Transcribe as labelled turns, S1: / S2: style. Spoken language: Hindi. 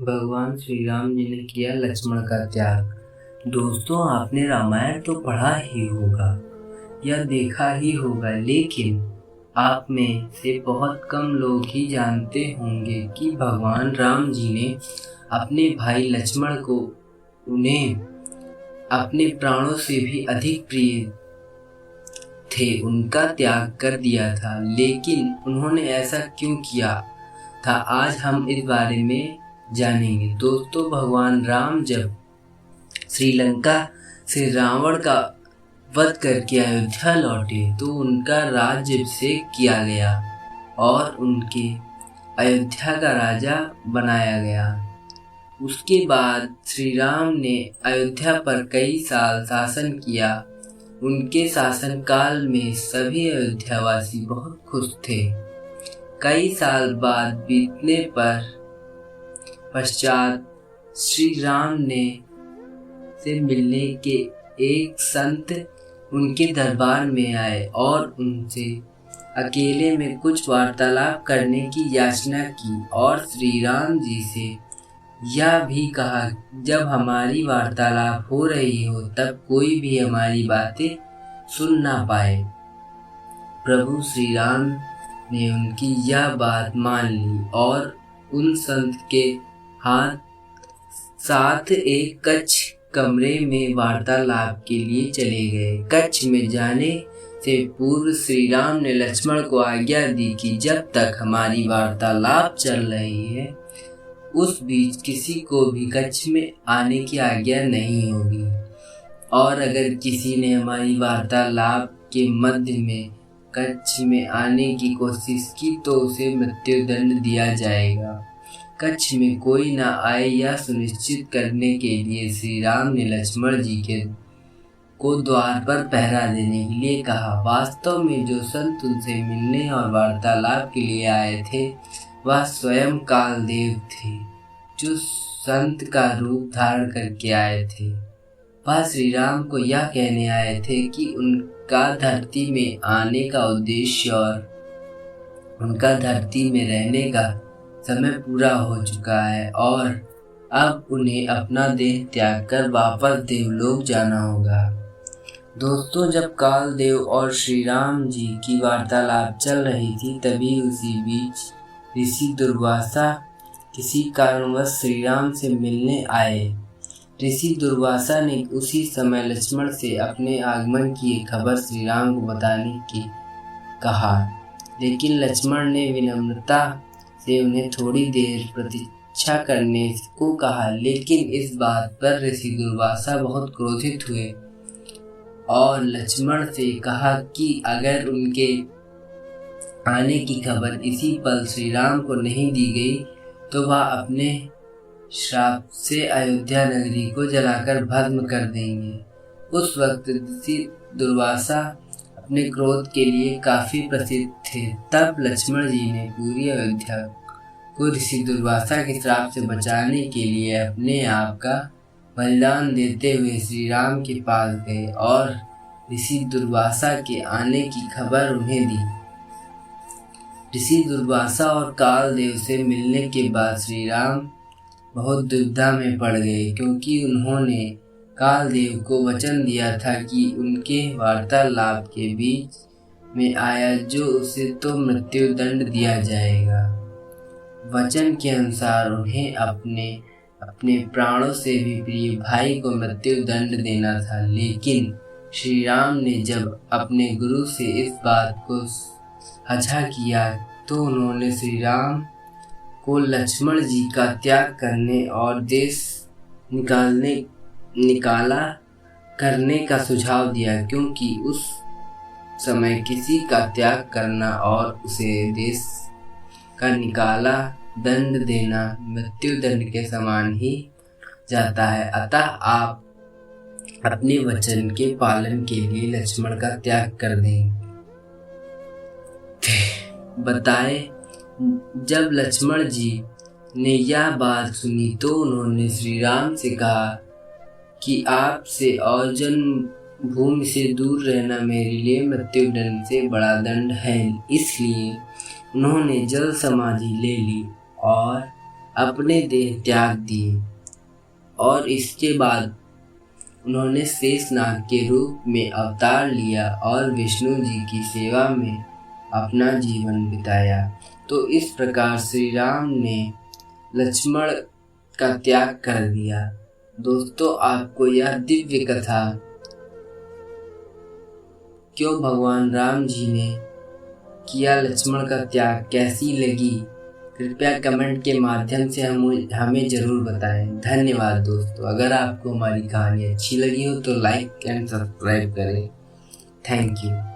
S1: भगवान श्री राम जी ने किया लक्ष्मण का त्याग। दोस्तों, आपने रामायण तो पढ़ा ही होगा या देखा ही होगा, लेकिन आप में से बहुत कम लोग ही जानते होंगे कि भगवान राम जी ने अपने भाई लक्ष्मण को उन्हें अपने प्राणों से भी अधिक प्रिय थे, उनका त्याग कर दिया था। लेकिन उन्होंने ऐसा क्यों किया था, आज हम इस बारे में जानेंगे। दोस्तों, भगवान राम जब श्रीलंका से रावण का वध करके अयोध्या लौटे तो उनका राज्याभिषेक किया गया और उनके अयोध्या का राजा बनाया गया। उसके बाद श्री राम ने अयोध्या पर कई साल शासन किया। उनके शासनकाल में सभी अयोध्यावासी बहुत खुश थे। कई साल बाद बीतने पर पश्चात श्री राम ने से मिलने के एक संत उनके दरबार में आए और उनसे अकेले में कुछ वार्तालाप करने की याचना की और श्री राम जी से यह भी कहा, जब हमारी वार्तालाप हो रही हो तब कोई भी हमारी बातें सुन ना पाए। प्रभु श्री राम ने उनकी यह बात मान ली और उन संत के साथ एक कच्छ कमरे में वार्तालाप के लिए चले गए। कच्छ में जाने से पूर्व श्री राम ने लक्ष्मण को आज्ञा दी कि जब तक हमारी वार्तालाप चल रही है उस बीच किसी को भी कच्छ में आने की आज्ञा नहीं होगी, और अगर किसी ने हमारी वार्तालाप के मध्य में कच्छ में आने की कोशिश की तो उसे मृत्युदंड दिया जाएगा। कच्छ में कोई न आए यह सुनिश्चित करने के लिए श्री राम ने लक्ष्मण जी को द्वार पर पहरा देने के लिए कहा। वास्तव में जो संत उनसे मिलने और वार्तालाप के लिए आए थे वह स्वयं कालदेव थे, जो संत का रूप धारण करके आए थे। वह श्री राम को यह कहने आए थे कि उनका धरती में आने का उद्देश्य और उनका धरती में रहने का समय पूरा हो चुका है और अब उन्हें अपना देह त्याग कर वापस देवलोक जाना होगा। दोस्तों, जब कालदेव और श्री राम जी की वार्तालाप चल रही थी तभी उसी बीच ऋषि दुर्वासा किसी कारणवश श्री राम से मिलने आए। ऋषि दुर्वासा ने उसी समय लक्ष्मण से अपने आगमन की खबर श्री राम को बताने की कहा, लेकिन लक्ष्मण ने विनम्रता से उन्हें थोड़ी देर प्रतीक्षा करने को कहा। लेकिन इस बात पर ऋषि दुर्वासा बहुत क्रोधित हुए और लक्ष्मण से कहा कि अगर उनके आने की खबर इसी पल श्री राम को नहीं दी गई तो वह अपने श्राप से अयोध्या नगरी को जलाकर भस्म कर देंगे। उस वक्त ऋषि दुर्वासा अपने क्रोध के लिए काफी प्रसिद्ध थे। तब लक्ष्मण जी ने पूरी अयोध्या को ऋषि दुर्वासा के श्राप से बचाने के लिए अपने आप का बलिदान देते हुए श्री राम के पास गए और ऋषि दुर्वासा के आने की खबर उन्हें दी। ऋषि दुर्वासा और कालदेव से मिलने के बाद श्री राम बहुत दुविधा में पड़ गए, क्योंकि उन्होंने कालदेव को वचन दिया था कि उनके वार्तालाप के बीच में आया जो उसे तो मृत्युदंड दिया जाएगा। वचन के अनुसार उन्हें अपने प्राणों से भी प्रिय भाई को मृत्युदंड देना था। लेकिन श्री राम ने जब अपने गुरु से इस बात को साझा किया तो उन्होंने श्री राम को लक्ष्मण जी का त्याग करने और देश निकाला करने का सुझाव दिया, क्योंकि उस समय किसी का त्याग करना और उसे देश का निकाला दंड देना मृत्युदंड के समान ही जाता है। अतः आप अपने वचन के पालन के लिए लक्ष्मण का त्याग कर दें। बताए जब लक्ष्मण जी ने यह बात सुनी तो उन्होंने श्री राम से कहा कि आपसे और जन्म भूमि से दूर रहना मेरे लिए मृत्युदंड से बड़ा दंड है। इसलिए उन्होंने जल समाधि ले ली और अपने देह त्याग दिए और इसके बाद उन्होंने शेषनाग के रूप में अवतार लिया और विष्णु जी की सेवा में अपना जीवन बिताया। तो इस प्रकार श्री राम ने लक्ष्मण का त्याग कर दिया। दोस्तों, आपको यह दिव्य कथा क्यों भगवान राम जी ने किया लक्ष्मण का त्याग कैसी लगी, कृपया कमेंट के माध्यम से हमें ज़रूर बताएं। धन्यवाद दोस्तों। अगर आपको हमारी कहानी अच्छी लगी हो तो लाइक एंड सब्सक्राइब करें। Thank you.